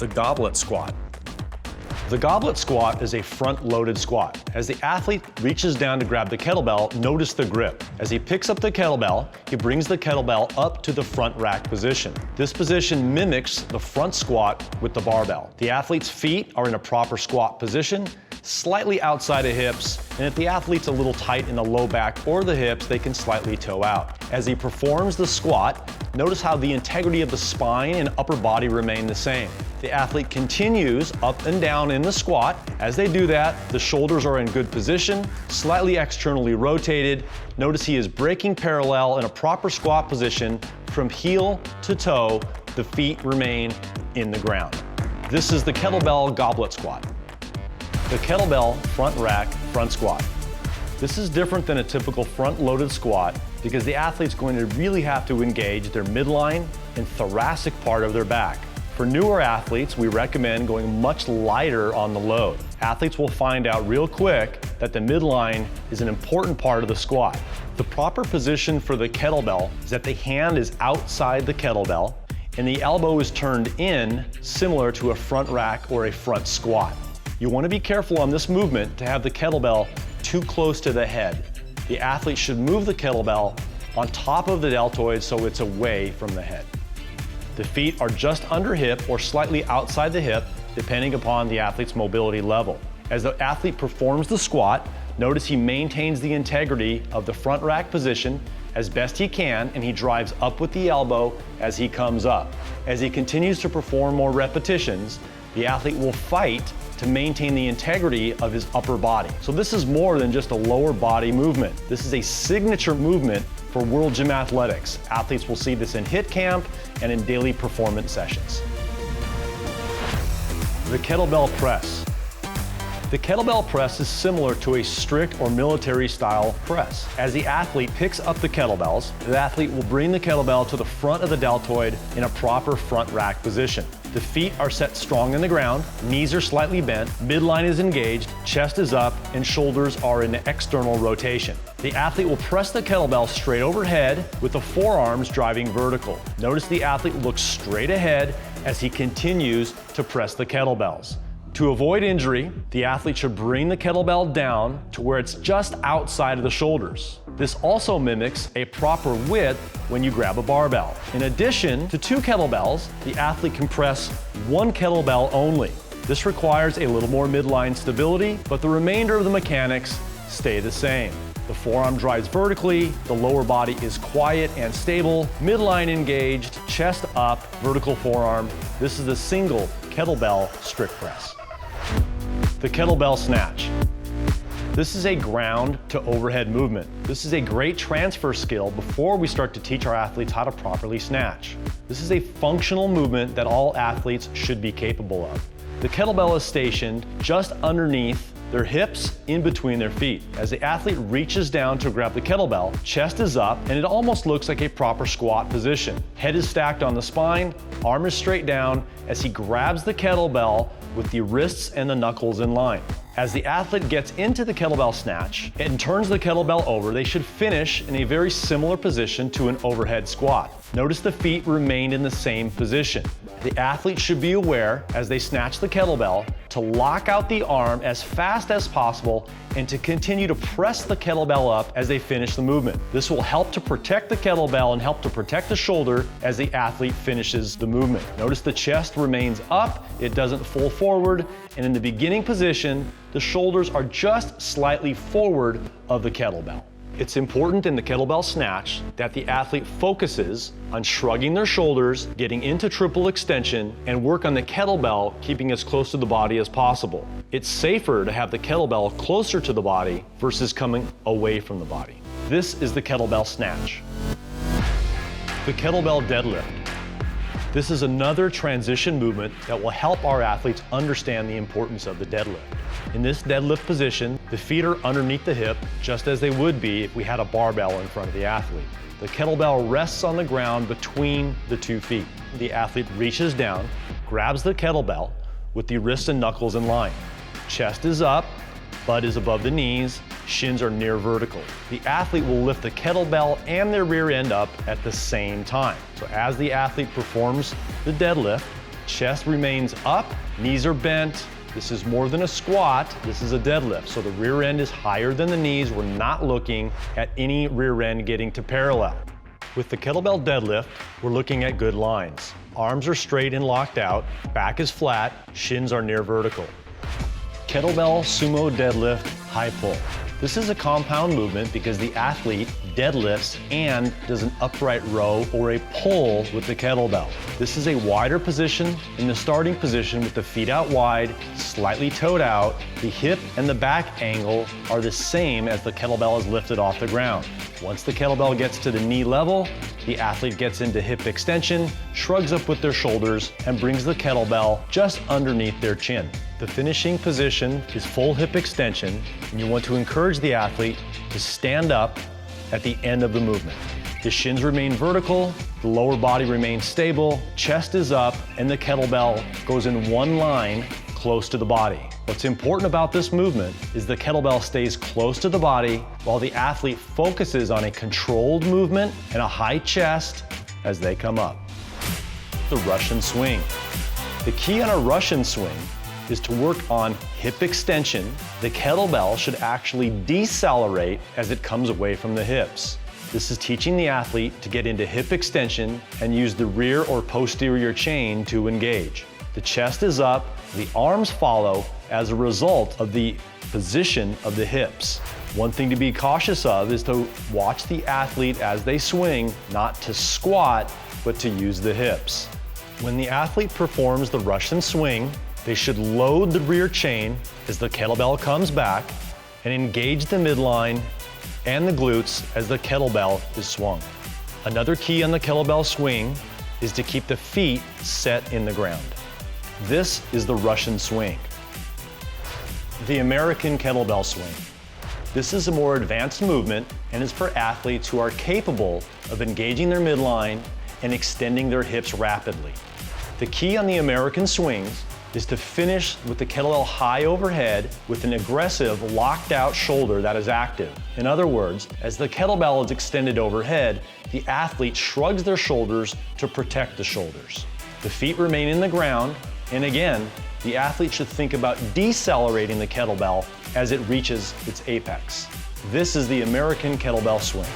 the Goblet Squat. The Goblet Squat is a front-loaded squat. As the athlete reaches down to grab the kettlebell, notice the grip. As he picks up the kettlebell, he brings the kettlebell up to the front rack position. This position mimics the front squat with the barbell. The athlete's feet are in a proper squat position, slightly outside of hips, and if the athlete's a little tight in the low back or the hips, they can slightly toe out. As he performs the squat, notice how the integrity of the spine and upper body remain the same. The athlete continues up and down in the squat. As they do that, the shoulders are in good position, slightly externally rotated. Notice he is breaking parallel in a proper squat position from heel to toe. The feet remain in the ground. This is the Kettlebell Goblet Squat. The Kettlebell Front Rack Front Squat. This is different than a typical front-loaded squat because the athlete's going to really have to engage their midline and thoracic part of their back. For newer athletes, we recommend going much lighter on the load. Athletes will find out real quick that the midline is an important part of the squat. The proper position for the kettlebell is that the hand is outside the kettlebell and the elbow is turned in, similar to a front rack or a front squat. You want to be careful on this movement to have the kettlebell too close to the head. The athlete should move the kettlebell on top of the deltoid so it's away from the head. The feet are just under hip or slightly outside the hip, depending upon the athlete's mobility level. As the athlete performs the squat, notice he maintains the integrity of the front rack position as best he can, and he drives up with the elbow as he comes up. As he continues to perform more repetitions, the athlete will fight to maintain the integrity of his upper body. So this is more than just a lower body movement. This is a signature movement for World Gym Athletics. Athletes will see this in HIIT camp and in daily performance sessions. The Kettlebell Press. The kettlebell press is similar to a strict or military style press. As the athlete picks up the kettlebells, the athlete will bring the kettlebell to the front of the deltoid in a proper front rack position. The feet are set strong in the ground, knees are slightly bent, midline is engaged, chest is up, and shoulders are in external rotation. The athlete will press the kettlebell straight overhead with the forearms driving vertical. Notice the athlete looks straight ahead as he continues to press the kettlebells. To avoid injury, the athlete should bring the kettlebell down to where it's just outside of the shoulders. This also mimics a proper width when you grab a barbell. In addition to 2 kettlebells, the athlete can press 1 kettlebell only. This requires a little more midline stability, but the remainder of the mechanics stay the same. The forearm drives vertically, the lower body is quiet and stable, midline engaged, chest up, vertical forearm. This is a single kettlebell strict press. The Kettlebell Snatch. This is a ground to overhead movement. This is a great transfer skill before we start to teach our athletes how to properly snatch. This is a functional movement that all athletes should be capable of. The kettlebell is stationed just underneath their hips, in between their feet. As the athlete reaches down to grab the kettlebell, chest is up, and it almost looks like a proper squat position. Head is stacked on the spine, arm is straight down as he grabs the kettlebell with the wrists and the knuckles in line. As the athlete gets into the kettlebell snatch and turns the kettlebell over, they should finish in a very similar position to an overhead squat. Notice the feet remained in the same position. The athlete should be aware as they snatch the kettlebell to lock out the arm as fast as possible and to continue to press the kettlebell up as they finish the movement. This will help to protect the kettlebell and help to protect the shoulder as the athlete finishes the movement. Notice the chest remains up, it doesn't fall forward, and in the beginning position, the shoulders are just slightly forward of the kettlebell. It's important in the kettlebell snatch that the athlete focuses on shrugging their shoulders, getting into triple extension, and work on the kettlebell keeping as close to the body as possible. It's safer to have the kettlebell closer to the body versus coming away from the body. This is the kettlebell snatch. The Kettlebell Deadlift. This is another transition movement that will help our athletes understand the importance of the deadlift. In this deadlift position, the feet are underneath the hip, just as they would be if we had a barbell in front of the athlete. The kettlebell rests on the ground between the 2 feet. The athlete reaches down, grabs the kettlebell with the wrists and knuckles in line. Chest is up, butt is above the knees, shins are near vertical. The athlete will lift the kettlebell and their rear end up at the same time. So as the athlete performs the deadlift, Chest remains up, knees are bent. This is more than a squat, this is a deadlift. So the rear end is higher than the knees. We're not looking at any rear end getting to parallel. With the kettlebell deadlift, we're looking at good lines. Arms are straight and locked out, back is flat, shins are near vertical. Kettlebell Sumo deadlift high pull. This is a compound movement because the athlete deadlifts and does an upright row or a pull with the kettlebell. This is a wider position in the starting position with the feet out wide, slightly toed out. The hip and the back angle are the same as the kettlebell is lifted off the ground. Once the kettlebell gets to the knee level, the athlete gets into hip extension, shrugs up with their shoulders, and brings the kettlebell just underneath their chin. The finishing position is full hip extension, and you want to encourage the athlete to stand up at the end of the movement. The shins remain vertical, the lower body remains stable, chest is up, and the kettlebell goes in one line close to the body. What's important about this movement is the kettlebell stays close to the body while the athlete focuses on a controlled movement and a high chest as they come up. The Russian swing. The key on a Russian swing is to work on hip extension. The kettlebell should actually decelerate as it comes away from the hips. This is teaching the athlete to get into hip extension and use the rear or posterior chain to engage. The chest is up, the arms follow as a result of the position of the hips. One thing to be cautious of is to watch the athlete as they swing, not to squat, but to use the hips. When the athlete performs the Russian swing, they should load the rear chain as the kettlebell comes back and engage the midline and the glutes as the kettlebell is swung. Another key on the kettlebell swing is to keep the feet set in the ground. This is the Russian swing. The American kettlebell swing. This is a more advanced movement and is for athletes who are capable of engaging their midline and extending their hips rapidly. The key on the American swings is to finish with the kettlebell high overhead with an aggressive locked out shoulder that is active. In other words, as the kettlebell is extended overhead, the athlete shrugs their shoulders to protect the shoulders. The feet remain in the ground, and again, the athlete should think about decelerating the kettlebell as it reaches its apex. This is the American kettlebell swing.